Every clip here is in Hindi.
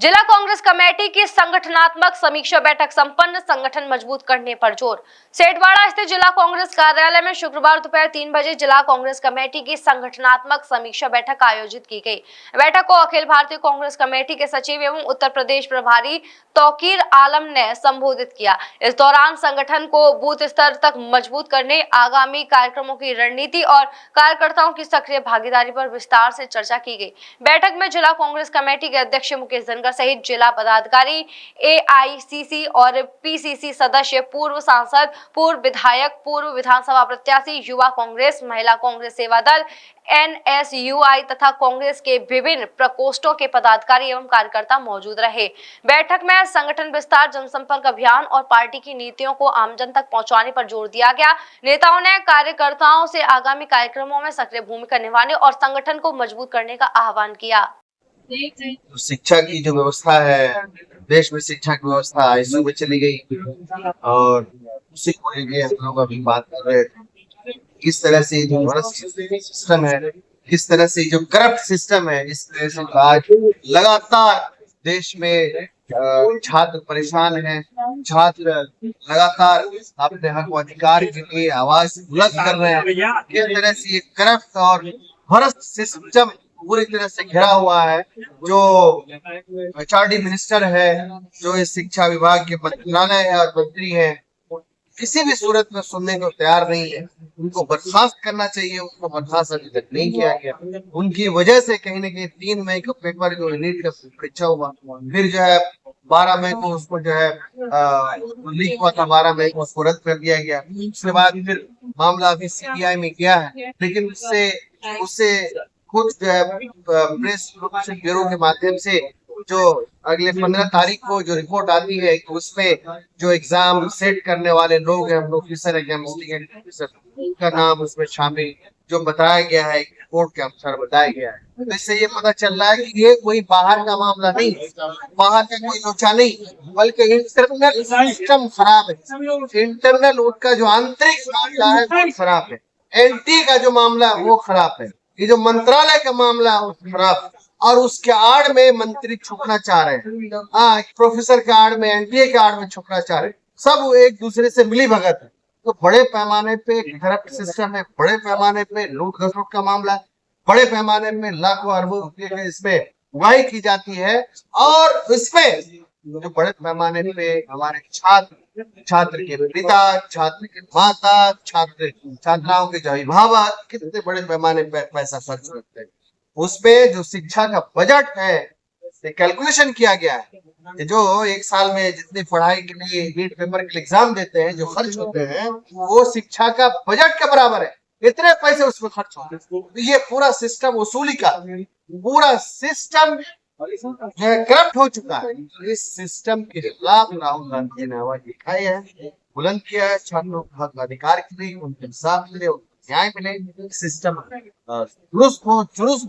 जिला कांग्रेस कमेटी की संगठनात्मक समीक्षा बैठक संपन्न, संगठन मजबूत करने पर जोर। सेठवाड़ा स्थित जिला कांग्रेस कार्यालय में शुक्रवार दोपहर 3 बजे जिला कांग्रेस कमेटी की संगठनात्मक समीक्षा बैठक आयोजित की गई। बैठक को अखिल भारतीय कांग्रेस कमेटी के सचिव एवं उत्तर प्रदेश प्रभारी तौकीर आलम ने संबोधित किया। इस दौरान संगठन को बूथ स्तर तक मजबूत करने, आगामी कार्यक्रमों की रणनीति और कार्यकर्ताओं की सक्रिय भागीदारी पर विस्तार से चर्चा की गई। बैठक में जिला कांग्रेस कमेटी के अध्यक्ष मुकेश धनगर सहित जिला पदाधिकारी, एआईसीसी और पीसीसी सदस्य, पूर्व सांसद, पूर्व विधायक, पूर्व विधानसभा प्रत्याशी, युवा कांग्रेस, महिला कांग्रेस सेवा दल, एनएसयूआई तथा कांग्रेस के विभिन्न प्रकोष्ठों के पदाधिकारी एवं कार्यकर्ता मौजूद रहे। बैठक में संगठन विस्तार, जनसंपर्क अभियान और पार्टी की नीतियों को आमजन तक पहुंचाने पर जोर दिया गया। नेताओं ने कार्यकर्ताओं से आगामी कार्यक्रमों में सक्रिय भूमिका निभाने और संगठन को मजबूत करने का आह्वान किया। शिक्षा की जो व्यवस्था है, देश में शिक्षा की व्यवस्था आईसीयू में चली गई और उसी को लेके हम लोग अभी बात कर रहे थे। किस तरह से जो सिस्टम है, किस तरह से जो करप्ट सिस्टम है, इस तरह से आज लगातार देश में छात्र परेशान हैं, छात्र लगातार अपने हक अधिकार के लिए आवाज बुलंद कर रहे हैं। किस तरह से ये करप्ट और भ्रष्ट सिस्टम पूरी तरह से घिरा हुआ है। जो एचआरडी मिनिस्टर है, जो इस शिक्षा विभाग के मंत्रालय है और मंत्री है, किसी भी सूरत में सुनने को तैयार नहीं है। उनको बर्खास्त करना चाहिए, उनको बर्खास्त अभी तक नहीं किया गया। उनकी वजह से कहीं ना कहीं 3 मई का पेपर जो नीट का परीक्षा हुआ, फिर जो है 12 मई को उसको जो है लीक हुआ था, 12 मई को उसको रद्द कर दिया गया। उसके बाद फिर मामला अभी सीबीआई में गया है, लेकिन उससे खुद जो है प्रेस प्रोटेक्शन ब्यूरो के माध्यम से जो अगले 15 तारीख को जो रिपोर्ट आती है, उसमें जो एग्जाम सेट करने वाले लोग हैं, हम लोग ऑफिसर का नाम उसमें शामिल जो बताया गया है, रिपोर्ट के अनुसार बताया गया है। तो इससे ये पता चल रहा है कि ये कोई बाहर का मामला नहीं, बाहर का कोई लोचा नहीं, बल्कि इंटरनल सिस्टम खराब है। इंटरनल उनका जो आंतरिक मामला है वो खराब है। एनटी का जो मामला है वो खराब है। ये जो मंत्रालय का मामला है वो खराब है। और उसके आड़ में मंत्री छुपना चाह रहे हैं। हाँ, प्रोफेसर के आड़ में, एनडीए के आड़ में छुपना चाह रहे हैं। सब एक दूसरे से मिली भगत है। तो बड़े पैमाने पे करप्ट सिस्टम है, बड़े पैमाने पे लूट खसोट का मामला है, बड़े पैमाने में लाखों अरबों रुपए का इसमें उगाही की जाती है। और इसमें जो बड़े पैमाने पे हमारे छात्र के पिता, छात्र के माता, छात्राओं के जो अभिभावक कितने बड़े पैमाने पे पैसा खर्च करते हैं। उसपे जो शिक्षा का बजट है, कैलकुलेशन किया गया है, जो एक साल में जितनी पढ़ाई के लिए नीट पेपर के एग्जाम देते हैं, जो खर्च होते हैं, वो शिक्षा का बजट के बराबर है। इतने पैसे उसमें खर्च होते हैं। तो ये पूरा सिस्टम वसूली का पूरा सिस्टम करप्ट हो चुका है। इस सिस्टम के खिलाफ राहुल गांधी ने आवाज उठाई है, बुलंद किया है। छात्रों के हक अधिकार के लिए, उनके इंसाफ मिले, न्याय मिले, सिस्टम चुरुस्त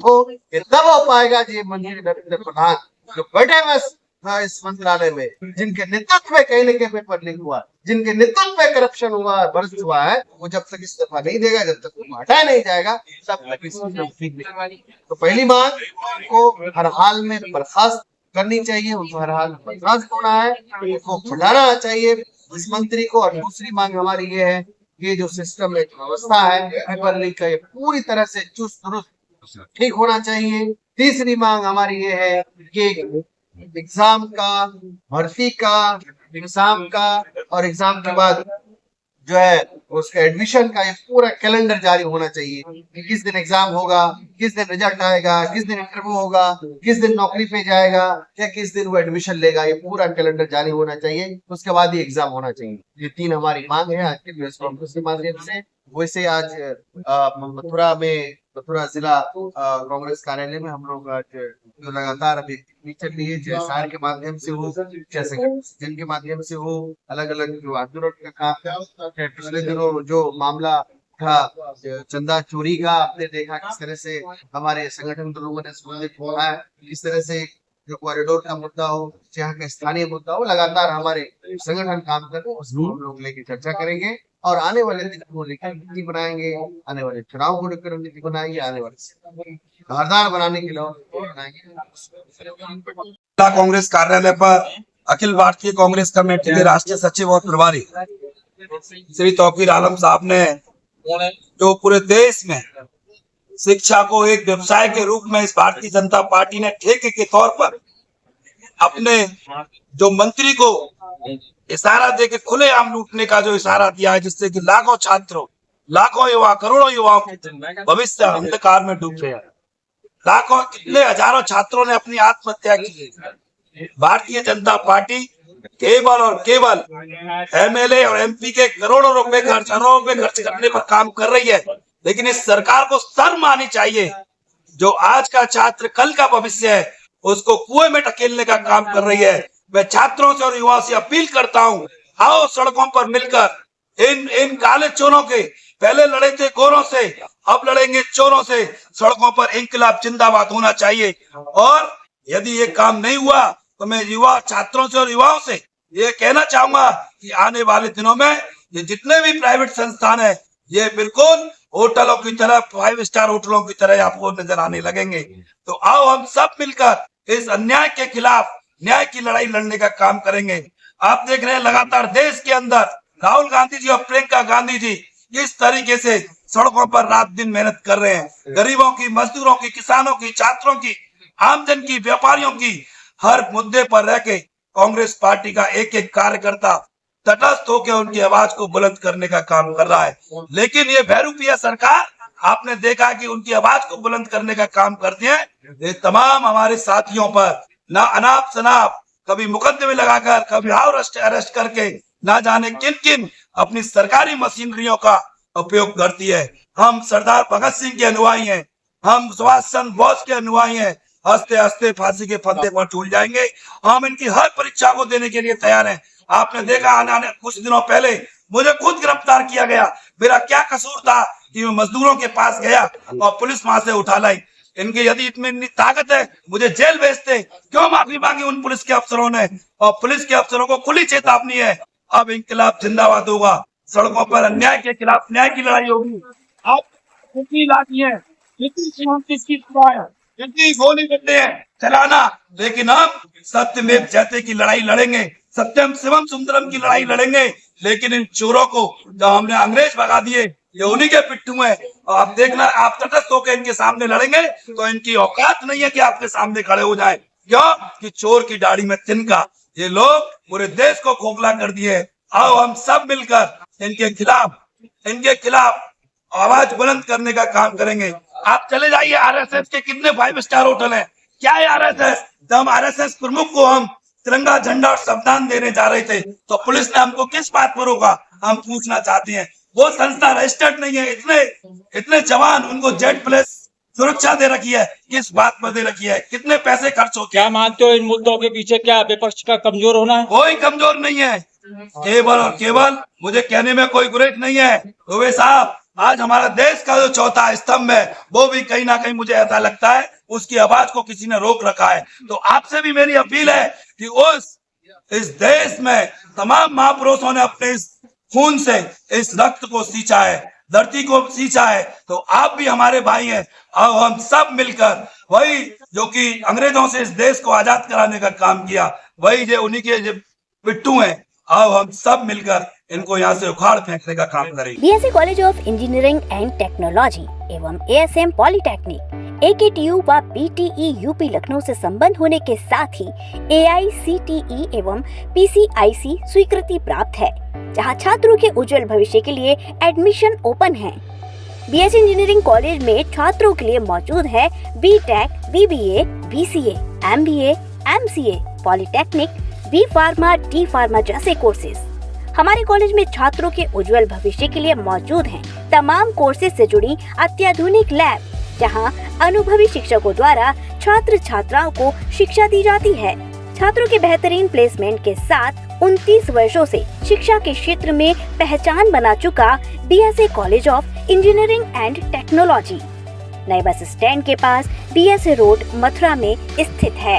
हो, ये तब हो पाएगा। जी मंत्री नरेंद्र प्रधान जो बैठे हुए इस मंत्रालय में, जिनके नेतृत्व में कहीं न कहीं पेपर लीक हुआ, जिनके नेतृत्व में करप्शन हुआ, भ्रष्ट हुआ है, वो जब तक इस्तीफा नहीं देगा, जब तक वो हटाया नहीं जाएगा, तब तक ठीक नहीं। तो पहली मांग को हर हाल में बर्खास्त करनी चाहिए, उनको हर हाल में बर्खास्त होना है, उनको हटाना चाहिए इस मंत्री को। और दूसरी मांग हमारी ये है, ये जो सिस्टम में व्यवस्था है पेपर लीक का, ये पूरी तरह से चुस्त दुरुस्त ठीक होना चाहिए। तीसरी मांग हमारी ये है कि एग्जाम का, भर्ती का, एग्जाम का और एग्जाम के बाद जो है उसका एडमिशन का ये पूरा कैलेंडर जारी होना चाहिए कि किस दिन एग्जाम होगा, किस दिन रिजल्ट आएगा, किस दिन इंटरव्यू होगा, किस दिन नौकरी पे जाएगा या किस दिन वो एडमिशन लेगा। ये पूरा कैलेंडर जारी होना चाहिए, उसके बाद ही एग्जाम होना चाहिए। ये 3 हमारी मांग है आज के प्रेस कॉन्फ्रेंस के माध्यम से। वैसे आज मथुरा जिला कांग्रेस कार्यालय में हम लोग आज जो लगातार अभी चल रही है, जयसार के माध्यम से हो, संगठन के माध्यम से हो, अलग अलग जो आंदोलन का काम है। पिछले दिनों जो मामला था चंदा चोरी का, आपने देखा किस तरह से हमारे संगठन के लोगों ने संबोधित हुआ है। किस तरह से जो कॉरिडोर का मुद्दा हो, चाहे का स्थानीय मुद्दा हो, लगातार हमारे संगठन काम कर रहे हैं, उसको हम लोग लेके चर्चा करेंगे। और आने वाले दिन को लेकर नीति बनाएंगे, आने वाले चुनाव को लेकर नीति बनाएंगे, आने वाले धारदार बनाने के लिए बनाएंगे। जिला कांग्रेस कार्यालय पर अखिल भारतीय कांग्रेस कमेटी के राष्ट्रीय सचिव और प्रभारी श्री तौकीर आलम साहब ने जो पूरे देश में शिक्षा को एक व्यवसाय के रूप में इस भारतीय जनता पार्टी ने ठेके के तौर पर अपने जो मंत्री को इशारा दे के खुलेआम लूटने का जो इशारा दिया है, जिससे कि लाखों छात्रों, लाखों युवा, करोड़ों युवाओं के भविष्य अंधकार में डूब गया। लाखों, कितने हजारों छात्रों ने अपनी आत्महत्या की। भारतीय जनता पार्टी केवल और केवल एमएलए और एमपी के करोड़ों रुपए खर्च करने पर काम कर रही है, लेकिन इस सरकार को शर्म आनी चाहिए। जो आज का छात्र कल का भविष्य है, उसको कुएं में ढकेलने का काम कर रही है। मैं छात्रों से और युवाओं से अपील करता हूं, आओ सड़कों पर मिलकर इन काले चोरों के, पहले लड़े थे गोरों से, अब लड़ेंगे चोरों से। सड़कों पर इंकलाब जिंदाबाद होना चाहिए। और यदि ये काम नहीं हुआ तो मैं युवा छात्रों से और युवाओं से ये कहना चाहूंगा कि आने वाले दिनों में ये जितने भी प्राइवेट संस्थान है, ये बिल्कुल होटलों की तरह, 5 स्टार होटलों की तरह आपको नजर आने लगेंगे। तो आओ हम सब मिलकर इस अन्याय के खिलाफ न्याय की लड़ाई लड़ने का काम करेंगे। आप देख रहे हैं लगातार देश के अंदर राहुल गांधी जी और प्रियंका गांधी जी इस तरीके से सड़कों पर रात दिन मेहनत कर रहे हैं। गरीबों की, मजदूरों की, किसानों की, छात्रों की, आमजन की, व्यापारियों की, हर मुद्दे पर रह के कांग्रेस पार्टी का एक एक कार्यकर्ता तटस्थ होकर उनकी आवाज को बुलंद करने का काम कर रहा है। लेकिन ये भैरूपिया सरकार, आपने देखा कि उनकी आवाज को बुलंद करने का काम करती है। ये तमाम हमारे साथियों पर ना अनाप शनाप, कभी मुकदमे लगाकर, कभी अरेस्ट करके, ना जाने किन किन अपनी सरकारी मशीनरियों का उपयोग करती है। हम सरदार भगत सिंह के अनुयायी हैं, हम सुभाष चंद्र बोस के अनुयायी हैं। हंसते हंसते फांसी के फंदे पर झूल जाएंगे। हम इनकी हर परीक्षा को देने के लिए तैयार हैं। आपने देखा आने कुछ दिनों पहले मुझे खुद गिरफ्तार किया गया। मेरा क्या कसूर था कि मैं मजदूरों के पास गया और पुलिस वहां से उठा लाई। इनकी यदि इतनी ताकत है, मुझे जेल भेजते। क्यों माफी मांगी उन पुलिस के अफसरों ने? और पुलिस के अफसरों को खुली चेतावनी है, अब इंकलाब जिंदाबाद होगा। सड़कों पर अन्याय के खिलाफ न्याय की लड़ाई होगी। आप कितनी लाठी है, कितनी गोली डंडे हैं चलाना, लेकिन हम सत्यमेव जयते की लड़ाई लड़ेंगे, सत्यम शिवम सुंदरम की लड़ाई लड़ेंगे। लेकिन इन चोरों को जो हमने अंग्रेज भगा दिए, ये उन्हीं के पिट्ठू हैं। और आप देखना, आप तटस्थ होकर इनके सामने लड़ेंगे तो इनकी औकात नहीं है कि आपके सामने खड़े हो जाए। क्यों कि चोर की दाढ़ी में तिनका, ये लोग पूरे देश को खोखला कर दिए। आओ हम सब मिलकर इनके खिलाफ आवाज बुलंद करने का काम करेंगे। आप चले जाइए, आरएसएस के कितने 5 स्टार होटल हैं। क्या है आरएसएस? जब हम आरएसएस प्रमुख को हम तिरंगा झंडा और संविधान देने जा रहे थे तो पुलिस ने हमको किस बात पर रोका? हम पूछना चाहते हैं। वो संस्था रजिस्टर्ड नहीं है। इतने जवान, उनको जेड प्लस सुरक्षा दे रखी है, किस बात पर दे रखी है? कितने पैसे खर्च होते? क्या मानते हो इन मुद्दों के पीछे क्या विपक्ष का कमजोर होना है? कोई कमजोर नहीं है, केवल और केवल मुझे कहने में कोई गुरेज नहीं है। दुबे साहब, आज हमारा देश का जो चौथा स्तंभ है, वो भी कहीं ना कहीं मुझे ऐसा लगता है उसकी आवाज को किसी ने रोक रखा है। तो आपसे भी मेरी अपील है कि इस देश में तमाम महापुरुषों ने अपने इस खून से इस रक्त को सींचा है, धरती को सींचा है। तो आप भी हमारे भाई हैं। आओ हम सब मिलकर, वही जो कि अंग्रेजों से इस देश को आजाद कराने का काम किया, वही जो उन्हीं के जो पिट्ठू हैं, आओ हम सब मिलकर इनको यहाँ से उखाड़ फेंकने का काम करें। BSc college of engineering and technology एवं एएसएम पॉलिटेक्निक AKTU व BTE यूपी लखनऊ से संबद्ध होने के साथ ही AICTE एवं PCIC स्वीकृति प्राप्त है, जहां छात्रों के उज्जवल भविष्य के लिए एडमिशन ओपन है। बीएससी इंजीनियरिंग कॉलेज में छात्रों के लिए मौजूद है BTech, BBA, BCA, MBA, MCA, polytechnic, B pharma, D pharma जैसे कोर्सेज। हमारे कॉलेज में छात्रों के उज्जवल भविष्य के लिए मौजूद हैं तमाम कोर्सेज से जुड़ी अत्याधुनिक लैब, जहां अनुभवी शिक्षकों द्वारा छात्र छात्राओं को शिक्षा दी जाती है। छात्रों के बेहतरीन प्लेसमेंट के साथ 29 वर्षों से शिक्षा के क्षेत्र में पहचान बना चुका BSc college of engineering and technology नए बस स्टैंड के पास BSA रोड, मथुरा में स्थित है।